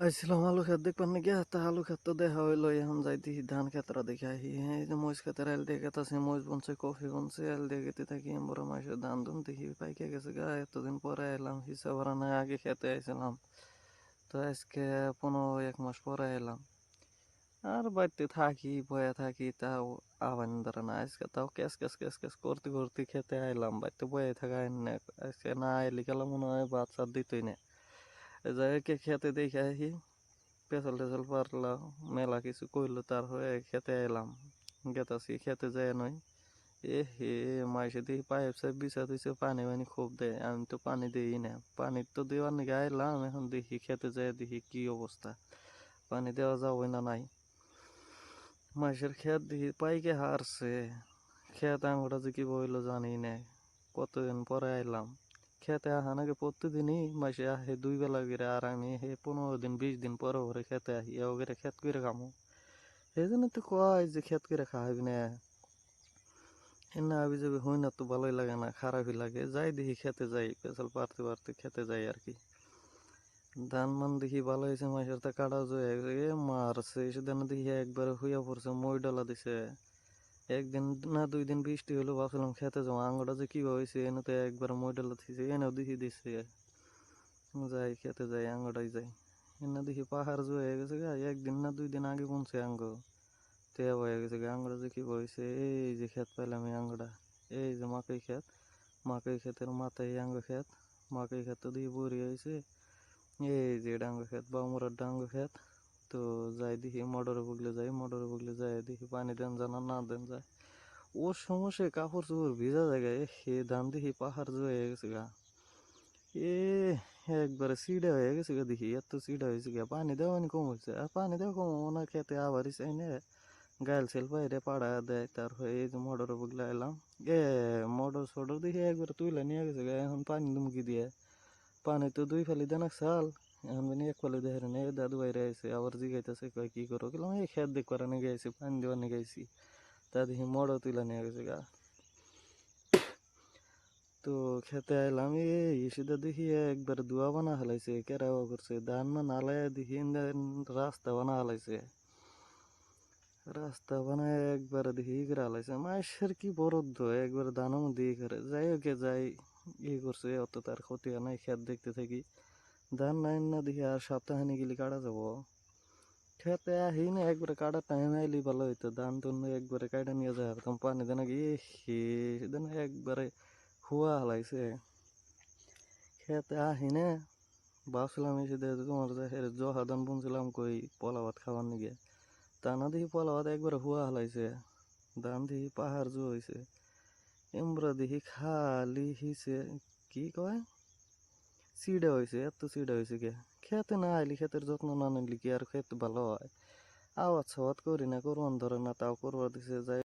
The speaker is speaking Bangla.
আইছিলাম আলু ক্ষেত দেখবার নাকি তা আলু ক্ষেত তো দেখা হইলো এখন যাইতে ধান ক্ষেতরা দেখে আহি এই যে মরিচ ক্ষেতের এল দিয়ে গেতাছে মরিচ বনছে কফি বনছে এল দিয়ে গেতে থাকি বড় মাসে ধান ধুন দেখি পাইকে গেছে গা এতদিন পরে এলাম হিসাব না আগে খেতে আইছিলাম তো আজকে 15-1 মাস পরে এলাম আর বাড়িতে থাকি বয়ে থাকি তাও আবান ধরে না আজকে তাও ক্যাস ক্যাস ক্যাস ক্যাস করতে করতে খেতে আইলাম বাড়িতে বয়ে থাকা না আজকে না এলি গেলাম মনে হয় ভাত সাত দিতই না যাই খেতে দেখে আহি পেছাল টেছাল পারলাম মেলা কিছু কইলো তার হয়ে খেতে এলাম গেতাছি খেতে যায় নয় এ হে মাইসে দেখি পাইপ সাইপ বিছা দিছে পানি মানি খুব দেয় আমি তো পানি দিই না পানি তো দেওয়ার নাকি আইলাম এখন দেখি খেতে যায় দেখি কি অবস্থা পানি দেওয়া যাবে না নাই মাইসের খেত দেখি পাইকে হারছে খেত আঙুটা যে কি বইলো জানি না কতদিন পরে আইলাম খেতে আহা নাকি প্রতিদিনই মাসে আহে 2 বেলা করে আর আমি 15 দিন 20 দিন পরে পরে খেতে আহি এও করে খেত করে খামো এই জন্য তো কয় যে খেত করে খাওয়াবি না না আবি যাবি হই না তো ভালোই লাগে না খারাপই লাগে যাই দেখি খেতে যাই পেছাল পারতে পারতে খেতে যাই আর কি ধান মান দেখি ভালো হয়েছে মাসের তা কাটা হয়ে গেছে মারছে সেদিন দেখি একবারে হইয়া পড়ছে মই ডলা দিছে একদিন না 2 দিন বৃষ্টি হলো ভাবছিলাম খেতে যাবো আঙ্গুটা যে কিভাবে হয়েছে এনে তো একবার মই ডলা দিছে এনেও দেখি দিচ্ছে যাই খেতে যাই আঙ্গুটাই যাই এনে দেখি পাহাড় হয়ে গেছে গা 1 দিন না 2 দিন আগে পৌঁছে আঙ্গ তে হয়ে গেছে আঙ্গুটা যে কি হয়েছে এই যে ক্ষেত পাইলাম এই আঙ্গুটা এই যে মাকই ক্ষেতের মাথায় আঙ্গ ক্ষেত মাকই ক্ষেত তো দিয়ে বড়ি হয়েছে এই যে ডাঙ্গ ক্ষেত বামুরার ডাঙ্গ ক্ষেত তো যাই দেখি মোটরে বুগলে যাই দেখি পানি দেন জানা না দেন যায় ওর সমস্যায় কাপড় চোপড় ভিজা জায়গায় সে ধান দেখি পাহাড় হয়ে গেছে গা এ একবারে সিডা হয়ে গেছে গা দেখি এত সিডা হয়েছে গা পানি দেওয়া কম হয়েছে আর পানি দেওয়া কম না খেতে আবারই চাই না গাইল সেল বাইরে পাড়া দেয় তার হয়ে এই যে মোটরে বুগলে এলাম এ মোটর সোটর দেখি একবারে তুইলা নিয়ে গেছে গা এখন পানি দুমকি দিয়ে পানি তো 2 ফালি দেন সাল এখন মানে 1 ফালি দেখে না দাদু বাইরে আছে আবার জিগাইতেছে কয় কি করো গেলাম এই খেত দেখ করে নিয়ে গেছি পানি দেওয়া নিয়ে গেছি তা দেখি মোটর তুইলা নিয়ে গেছে গা তো খেতে আইলাম এই সিধা দেখি একবার দুয়া বানা হালাইছে কেরাও করছে ধান না নালায় দেখি রাস্তা বানা হালাইছে রাস্তা বানায় একবার দেখি করে হালাইছে মাসের কি বরদ্দ একবার ধানের মধ্যে করে যাই ওকে যাই করছে অত তার ক্ষতি হয় নাই খেত দেখতে থাকি ধান নাই না দেখি আর সপ্তাহানি গেলে কাটা যাবো খেতে আহি না একবারে কাটার টাইম আইলি ভালো হইতো ধান তুন একবারে কাটা নিয়ে যায় তখন পানি দেন কি সেদিন একবারে হুয়া হালাইছে খেতে আহি না ভাবছিলাম এসে দেখে তোমার জহা ধান বুনছিলাম কই পলা ভাত খাবার নিগে তা না দেখি পলা ভাত একবারে হুয়া হালাইছে ধান দেখি পাহাড় হয়েছে এমরা দেখি খালি হিসে কি কয় সিডা হয়েছে এত সিডা হয়েছে কে খেতে না আইলি ক্ষেতের যত্ন না নিলি কি আর খেতে ভালো হয় আওয়াজ সাওয়াত করি না করবান ধরে না তাও করবার দিছে যাই